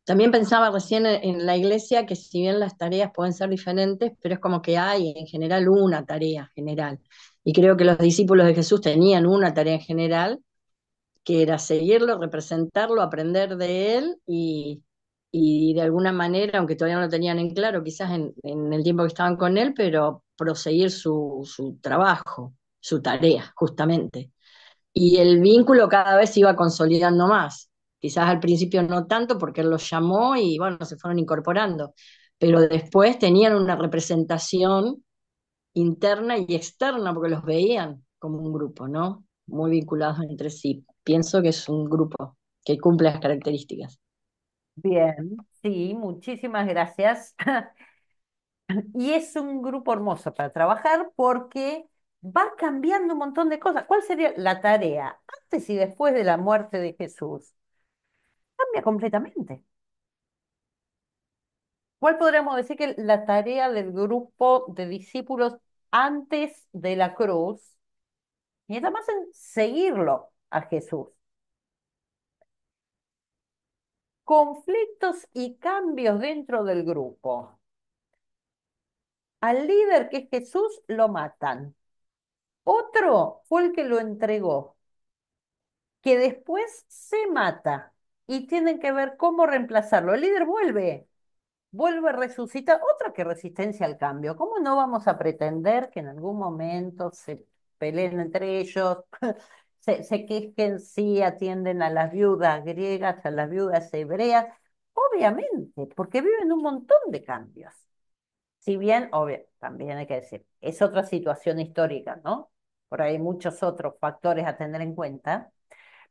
También pensaba recién en la iglesia que si bien las tareas pueden ser diferentes, pero es como que hay en general una tarea general. Y creo que los discípulos de Jesús tenían una tarea en general, que era seguirlo, representarlo, aprender de él y de alguna manera, aunque todavía no lo tenían en claro, quizás en el tiempo que estaban con él, pero proseguir su trabajo, su tarea, justamente. Y el vínculo cada vez se iba consolidando más. Quizás al principio no tanto porque él los llamó y bueno, se fueron incorporando, pero después tenían una representación interna y externa porque los veían como un grupo, ¿no? Muy vinculados entre sí. Pienso que es un grupo que cumple las características. Bien, sí, muchísimas gracias. Y es un grupo hermoso para trabajar porque va cambiando un montón de cosas. ¿Cuál sería la tarea antes y después de la muerte de Jesús? Cambia completamente. ¿Cuál podríamos decir que la tarea del grupo de discípulos antes de la cruz? Y además en seguirlo a Jesús. Conflictos y cambios dentro del grupo. Al líder que es Jesús lo matan. Otro fue el que lo entregó, que después se mata y tienen que ver cómo reemplazarlo. El líder vuelve, resucita. Otra que resistencia al cambio. ¿Cómo no vamos a pretender que en algún momento se peleen entre ellos, se quejen si atienden a las viudas griegas, a las viudas hebreas? Obviamente, porque viven un montón de cambios. Si bien, obvio, también hay que decir, es otra situación histórica, ¿no? Por ahí hay muchos otros factores a tener en cuenta,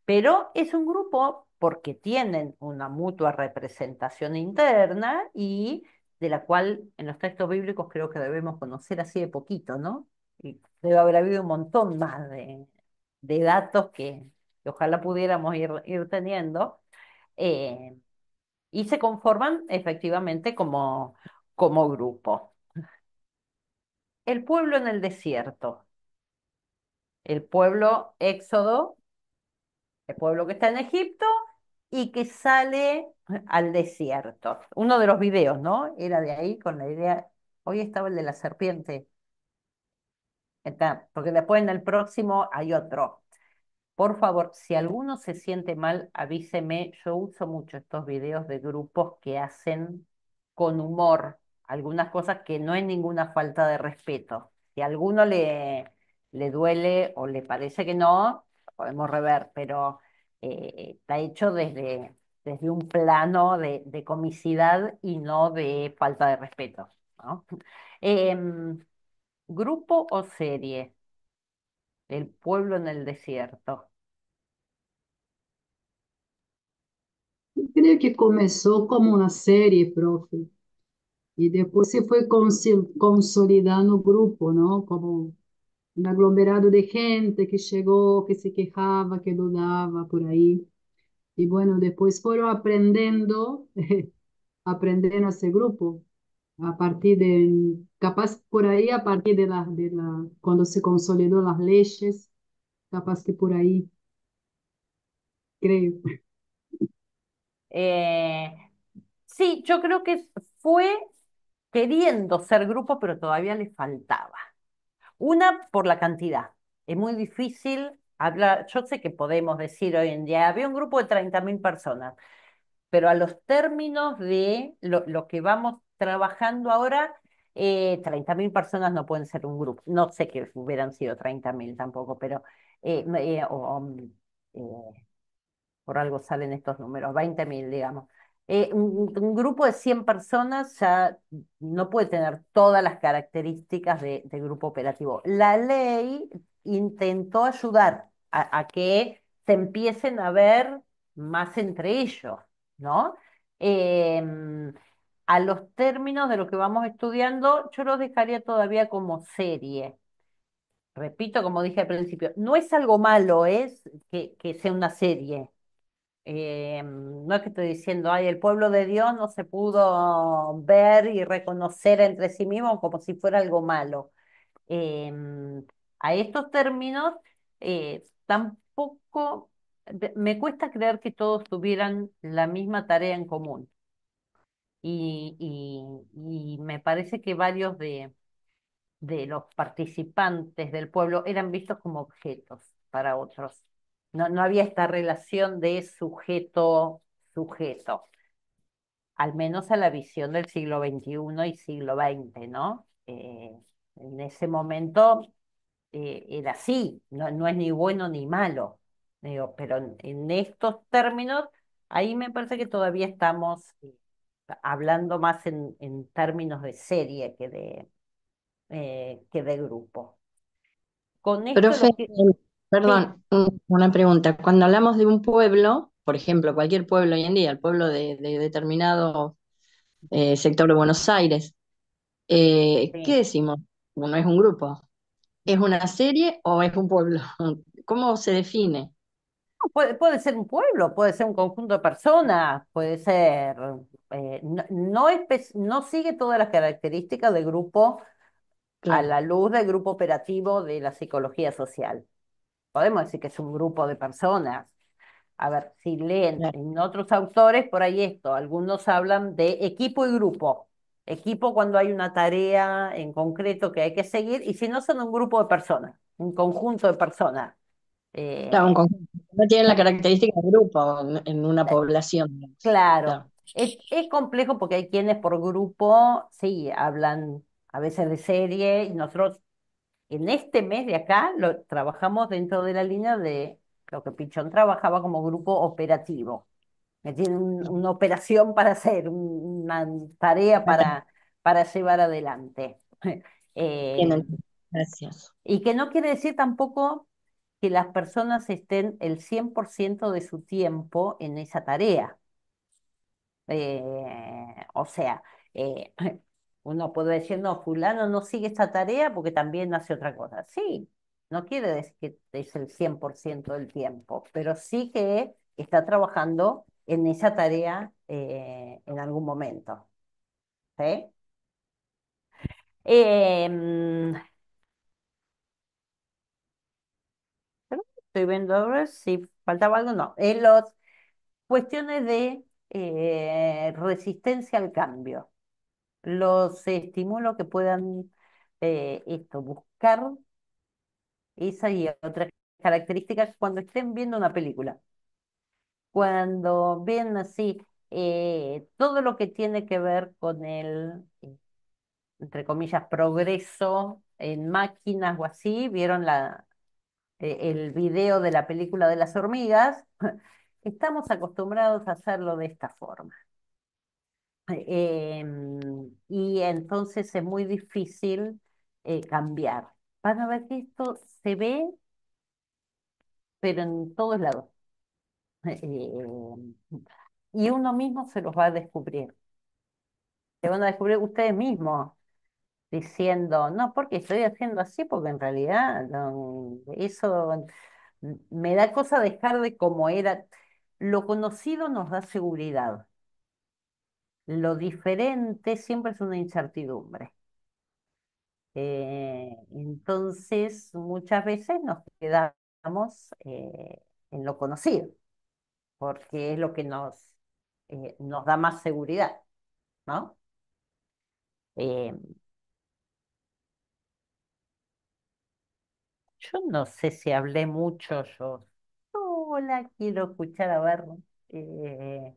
pero es un grupo porque tienen una mutua representación interna y de la cual en los textos bíblicos creo que debemos conocer así de poquito, ¿no? Y debe haber habido un montón más de datos que ojalá pudiéramos ir teniendo, eh, y se conforman efectivamente como grupo. El pueblo en el desierto, el pueblo éxodo, el pueblo que está en Egipto y que sale al desierto. Uno de los videos, ¿no? Era de ahí con la idea, hoy estaba el de la serpiente, porque después en el próximo hay otro. Por favor, si alguno se siente mal, avíseme. Yo uso mucho estos videos de grupos que hacen con humor algunas cosas que no hay ninguna falta de respeto. Si a alguno le duele o le parece que no, podemos rever, pero está hecho desde un plano de comicidad y no de falta de respeto, ¿no? Em, Grupo o serie, El pueblo en el desierto. Creio que começou como uma série, profe, e depois se foi consolidando o grupo, não? Como um aglomerado de gente que chegou, que se quejava, que dudava por aí. E, bueno, depois foram aprendendo, aprendendo esse grupo, a partir de, capaz por aí, a partir quando se consolidou as leis, capaz que por aí, creio. Eh, sí, yo creo que fue. queriendo ser grupo, pero todavía le faltaba. Una, por la cantidad. Es muy difícil hablar. Yo sé que podemos decir hoy en día, había un grupo de 30.000 personas, pero a los términos de lo que vamos trabajando ahora, 30.000 personas no pueden ser un grupo. No sé que hubieran sido 30.000 tampoco, pero por algo salen estos números, 20.000, digamos. Un grupo de 100 personas ya no puede tener todas las características de grupo operativo. La ley intentó ayudar a que se empiecen a ver más entre ellos, ¿no? Em, a los términos de lo que vamos estudiando, yo los dejaría todavía como serie. Repito, como dije al principio, no es algo malo, es que sea una serie. No es que estoy diciendo, ay, el pueblo de Dios no se pudo ver y reconocer entre sí mismo como si fuera algo malo. Eh, a estos términos, tampoco me cuesta creer que todos tuvieran la misma tarea en común. Y me parece que varios de los participantes del pueblo eran vistos como objetos para otros. No, no había esta relación de sujeto-sujeto, al menos a la visión del siglo XXI y siglo XX, ¿no? En ese momento era así, no, no es ni bueno ni malo, digo, pero en estos términos, ahí me parece que todavía estamos hablando más en términos de serie que de grupo. Con esto Profe, lo que... Sí, perdón, una pregunta. Cuando hablamos de un pueblo, por ejemplo, cualquier pueblo hoy en día, el pueblo de determinado sector de Buenos Aires, ¿qué sí. decimos? No es un grupo. ¿Es una serie o es un pueblo? ¿Cómo se define? Puede ser un pueblo, puede ser un conjunto de personas, puede ser... no sigue todas las características del grupo a Claro, la luz del grupo operativo de la psicología social. Podemos decir que es un grupo de personas. A ver, si leen claro. en otros autores, por ahí esto, algunos hablan de equipo y grupo. Equipo cuando hay una tarea en concreto que hay que seguir, y si no son un grupo de personas, un conjunto de personas. Claro, un Eh, conjunto. No tienen la característica de grupo en una población, digamos. claro, Claro, es complejo porque hay quienes por grupo, sí, hablan a veces de serie, y nosotros en este mes de acá lo trabajamos dentro de la línea de lo que Pichón trabajaba como grupo operativo. Que tiene una operación para hacer, una tarea para llevar adelante. Eh, entiendo. Gracias. y que no quiere decir tampoco que las personas estén el 100% de su tiempo en esa tarea. O sea, eh, uno puede decir, no, fulano no sigue esta tarea porque también hace otra cosa. Sí, no quiere decir que es el 100% del tiempo, pero sí que está trabajando en esa tarea en algún momento. ¿Sí? Em, pero estoy viendo ahora si faltaba algo. No, en las cuestiones de resistencia al cambio. Los estimulo que puedan buscar esa y otras características cuando estén viendo una película. Cuando ven así todo lo que tiene que ver con el, entre comillas, progreso en máquinas o así, vieron el video de la película de las hormigas, estamos acostumbrados a hacerlo de esta forma. Y entonces es muy difícil cambiar. Van a ver que esto se ve, pero en todos lados. Y uno mismo se los va a descubrir. Se van a descubrir ustedes mismos diciendo, no, porque estoy haciendo así, porque en realidad eso me da cosa dejar de como era. Lo conocido nos da seguridad. Lo diferente siempre es una incertidumbre. Entonces, muchas veces nos quedamos en lo conocido, porque es lo que nos da más seguridad, ¿no? Eh, yo no sé si hablé mucho yo. Hola, quiero escuchar a ver eh,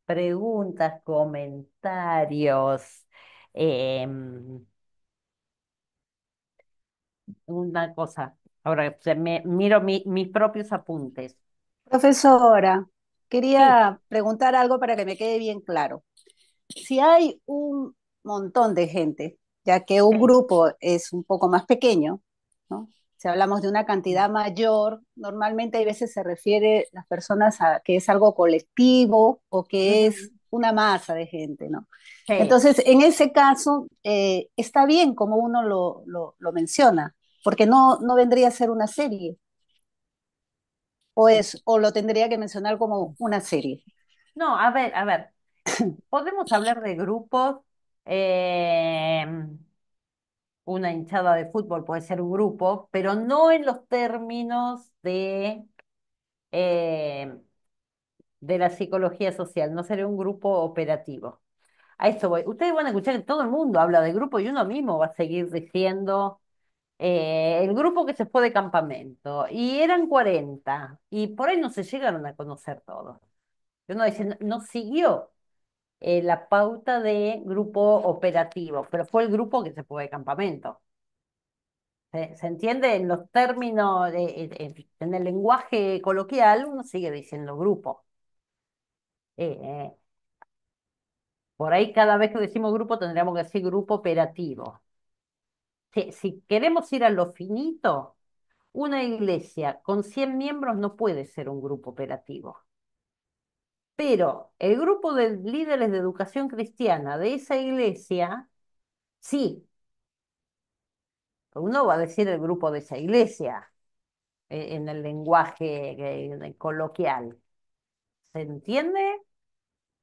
preguntas, comentarios. em, una cosa, ahora miro mis propios apuntes. Profesora, Sí, quería preguntar algo para que me quede bien claro. Si hay un montón de gente, ya que un sí. grupo es un poco más pequeño, ¿no? Si hablamos de una cantidad mayor, normalmente hay veces se refiere las personas a que es algo colectivo o que Ujú, es una masa de gente, ¿no? sí. Entonces, en ese caso, está bien como uno lo menciona, porque no vendría a ser una serie, o lo tendría que mencionar como una serie. No, a ver, podemos hablar de grupos. eh, una hinchada de fútbol puede ser un grupo, pero no en los términos eh, de la psicología social, no sería un grupo operativo. A esto voy. Ustedes van a escuchar que todo el mundo habla de grupo y uno mismo va a seguir diciendo el grupo que se fue de campamento y eran 40 y por ahí no se llegaron a conocer todos. Y uno dice, no, no siguió la pauta de grupo operativo, pero fue el grupo que se fue de campamento. ¿Se entiende? En los términos, en el lenguaje coloquial, uno sigue diciendo grupo. Eh, eh, por ahí cada vez que decimos grupo tendríamos que decir grupo operativo. Si queremos ir a lo finito, una iglesia con 100 miembros no puede ser un grupo operativo. Pero el grupo de líderes de educación cristiana de esa iglesia, sí, uno va a decir el grupo de esa iglesia en el lenguaje coloquial. ¿Se entiende?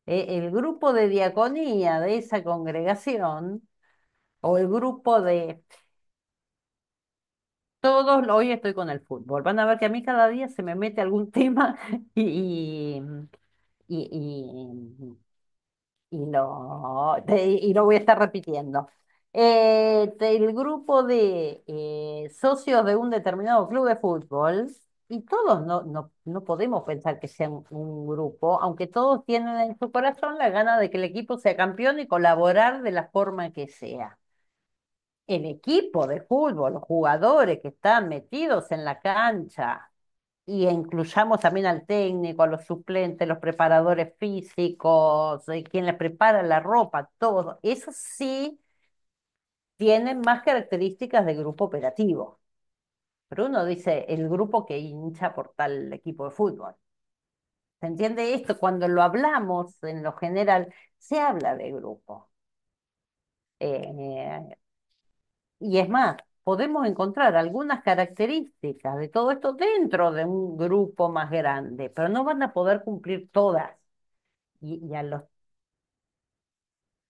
El grupo de diaconía de esa congregación o el grupo de todos, hoy estoy con el fútbol. Van a ver que a mí cada día se me mete algún tema y, y lo voy a estar repitiendo. El grupo de socios de un determinado club de fútbol, y todos no podemos pensar que sean un grupo, aunque todos tienen en su corazón la gana de que el equipo sea campeón y colaborar de la forma que sea. El equipo de fútbol, los jugadores que están metidos en la cancha, y incluyamos también al técnico, a los suplentes, los preparadores físicos, quien les prepara la ropa, todo. Eso sí tienen más características de grupo operativo. Pero uno dice el grupo que hincha por tal equipo de fútbol. ¿Se entiende esto? Cuando lo hablamos en lo general, se habla de grupo. Eh, y es más, podemos encontrar algunas características de todo esto dentro de un grupo más grande, pero no van a poder cumplir todas. Y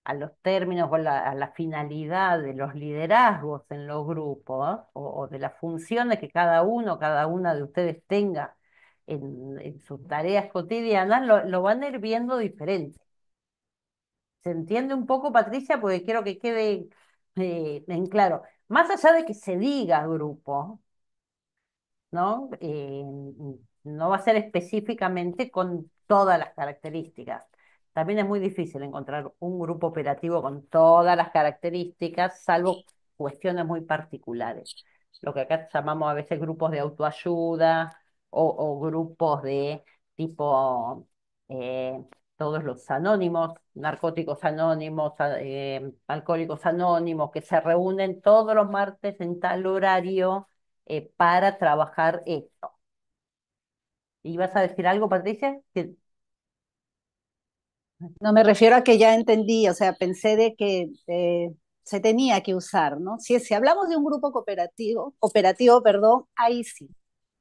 a los términos o a la finalidad de los liderazgos en los grupos o de las funciones que cada una de ustedes tenga en sus tareas cotidianas, lo van a ir viendo diferente. ¿Se entiende un poco, Patricia? Porque quiero que quede en claro. Más allá de que se diga grupo, ¿no? No va a ser específicamente con todas las características. También es muy difícil encontrar un grupo operativo con todas las características, salvo cuestiones muy particulares. Lo que acá llamamos a veces grupos de autoayuda o grupos de tipo eh, todos los anónimos, narcóticos anónimos, alcohólicos anónimos, que se reúnen todos los martes en tal horario para trabajar esto. ¿Y vas a decir algo, Patricia? No me refiero a que ya entendí, o sea, pensé de que se tenía que usar, ¿no? Si hablamos de un grupo operativo, perdón, ahí sí,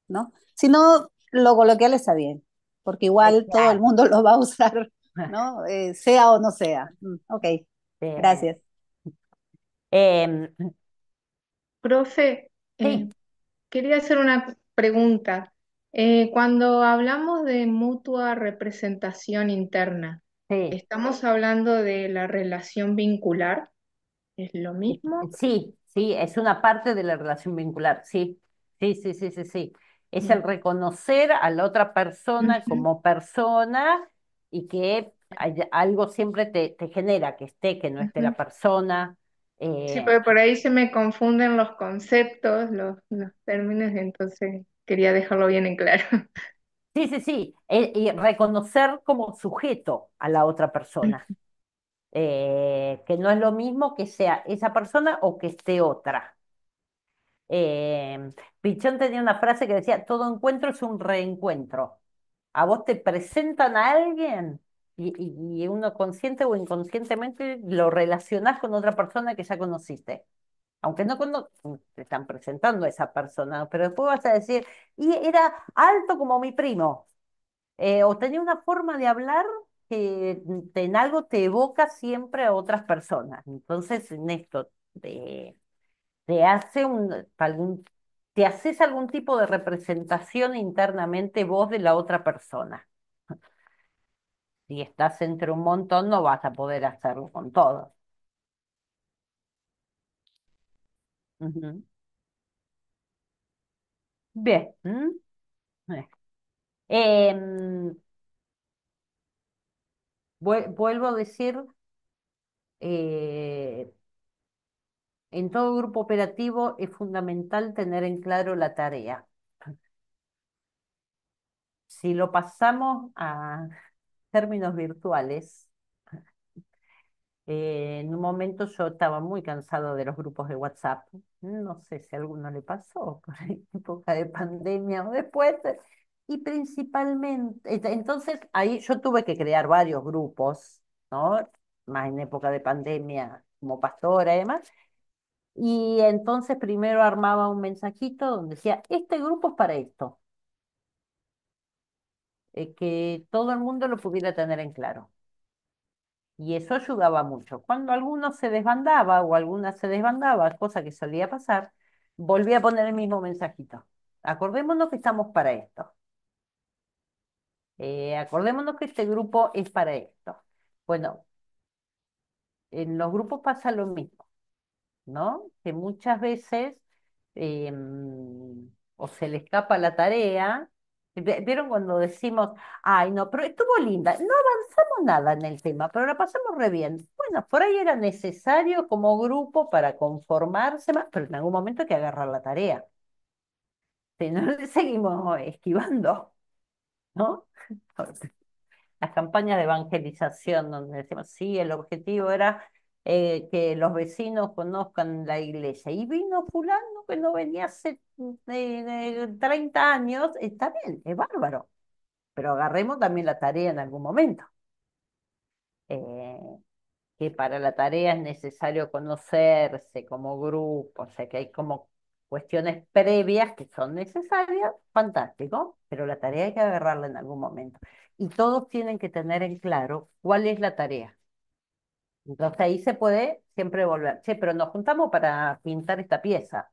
¿no? Si no, lo coloquial está bien, porque igual todo el Claro. mundo lo va a usar, ¿no? Sea o no sea. Ok, Eh, gracias. em, Profe, sí, quería hacer una pregunta. Cuando hablamos de mutua representación interna, sí. ¿estamos hablando de la relación vincular? ¿Es lo mismo? Sí, sí, es una parte de la relación vincular, sí, sí, sí, sí, sí, sí. Es Bien. el reconocer a la otra persona Ujú. como persona y que algo siempre te genera, que esté, que no esté Ujú. la persona. Sí, eh, porque por ahí se me confunden los conceptos, los términos, entonces quería dejarlo bien en claro. sí, sí, sí, y reconocer como sujeto a la otra persona, que no es lo mismo que sea esa persona o que esté otra. Pichón tenía una frase que decía, todo encuentro es un reencuentro. A vos te presentan a alguien y uno consciente o inconscientemente lo relacionás con otra persona que ya conociste. Aunque no te están presentando a esa persona, pero después vas a decir, y era alto como mi primo, o tenía una forma de hablar que en algo te evoca siempre a otras personas. Entonces, en esto, te hace te haces algún tipo de representación internamente vos de la otra persona. Si estás entre un montón, no vas a poder hacerlo con todos. Ujú. Bien. ¿Mm? Eh. Em, vuelvo a decir, eh, en todo grupo operativo es fundamental tener en claro la tarea. Si lo pasamos a términos virtuales, en un momento yo estaba muy cansado de los grupos de WhatsApp. No sé si a alguno le pasó por época de pandemia o después. Y principalmente, entonces ahí yo tuve que crear varios grupos, ¿no? Más en época de pandemia, como pastora y demás. Y entonces primero armaba un mensajito donde decía, este grupo es para esto, que todo el mundo lo pudiera tener en claro. Y eso ayudaba mucho. Cuando alguno se desbandaba o alguna se desbandaba, cosa que solía pasar, volví a poner el mismo mensajito. Acordémonos que estamos para esto. Acordémonos que este grupo es para esto. Bueno, en los grupos pasa lo mismo, ¿no? Que muchas veces o se le escapa la tarea. ¿Vieron cuando decimos, ay, no, pero estuvo linda? No avanzamos nada en el tema, pero la pasamos re bien. Bueno, por ahí era necesario como grupo para conformarse más, pero en algún momento hay que agarrar la tarea. Si no, le seguimos esquivando, ¿no? Las campañas de evangelización, donde decimos, sí, el objetivo era que los vecinos conozcan la iglesia. Y vino fulano que no venía hace 30 años, está bien, es bárbaro, pero agarremos también la tarea en algún momento. Eh, que para la tarea es necesario conocerse como grupo, o sea que hay como cuestiones previas que son necesarias, fantástico, pero la tarea hay que agarrarla en algún momento. Y todos tienen que tener en claro cuál es la tarea. Entonces ahí se puede siempre volver, che, pero nos juntamos para pintar esta pieza.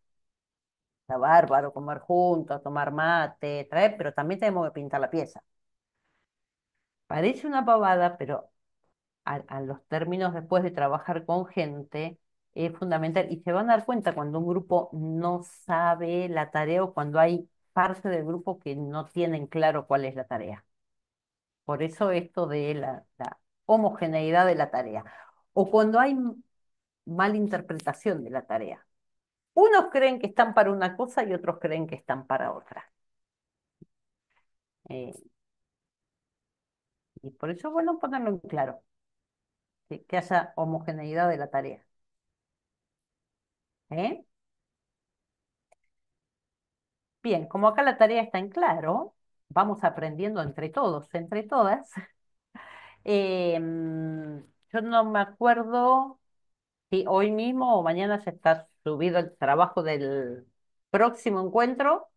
Está bárbaro, comer juntos, tomar mate, traer, pero también tenemos que pintar la pieza. Parece una pavada, pero a los términos después de trabajar con gente es fundamental. Y se van a dar cuenta cuando un grupo no sabe la tarea o cuando hay parte del grupo que no tienen claro cuál es la tarea. Por eso esto de la homogeneidad de la tarea. O cuando hay mala interpretación de la tarea. Unos creen que están para una cosa y otros creen que están para otra. Eh, y por eso es bueno ponerlo en claro, que haya homogeneidad de la tarea. ¿Eh? Bien, como acá la tarea está en claro, vamos aprendiendo entre todos, entre todas. Yo no me acuerdo si hoy mismo o mañana ya está subido el trabajo del próximo encuentro,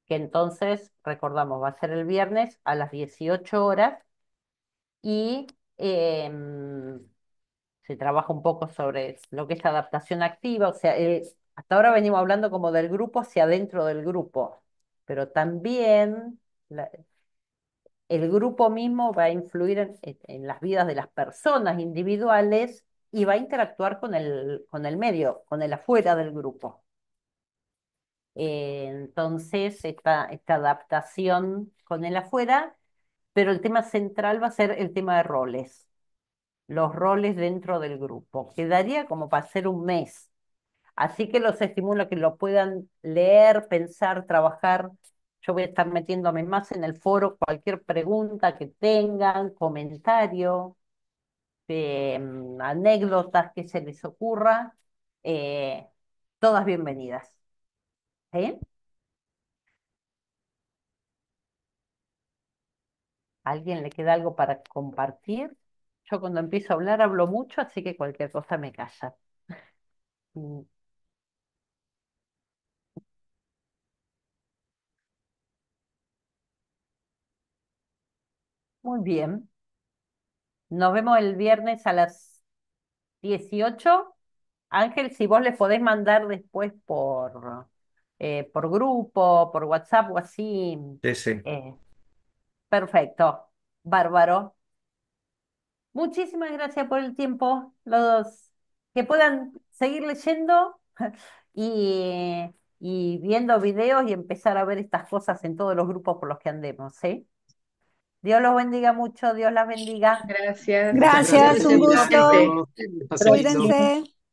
que entonces, recordamos, va a ser el viernes a las 18 horas y se trabaja un poco sobre lo que es adaptación activa, o sea, hasta ahora venimos hablando como del grupo hacia adentro del grupo, pero también el grupo mismo va a influir en las vidas de las personas individuales y va a interactuar con el medio, con el afuera del grupo. Entonces, esta adaptación con el afuera, pero el tema central va a ser el tema de roles, los roles dentro del grupo. Quedaría como para hacer un mes. Así que los estimulo a que lo puedan leer, pensar, trabajar. Yo voy a estar metiéndome más en el foro, cualquier pregunta que tengan, comentario, anécdotas que se les ocurra, eh, todas bienvenidas. ¿Sí? ¿A alguien le queda algo para compartir? Yo cuando empiezo a hablar hablo mucho, así que cualquier cosa me calla. Mm, Muy bien. Nos vemos el viernes a las 18. Ángel, si vos les podés mandar después por grupo, por WhatsApp o así. Sí, sí. eh, Perfecto. Bárbaro. Muchísimas gracias por el tiempo, los dos. Que puedan seguir leyendo y, y viendo videos y empezar a ver estas cosas en todos los grupos por los que andemos, ¿sí? Dios los bendiga mucho, Dios las bendiga. Gracias. Muchas gracias, Gracias, un Cecilia. Hasta gusto. Igualmente. luego. Que pasen lindo. Cuídense.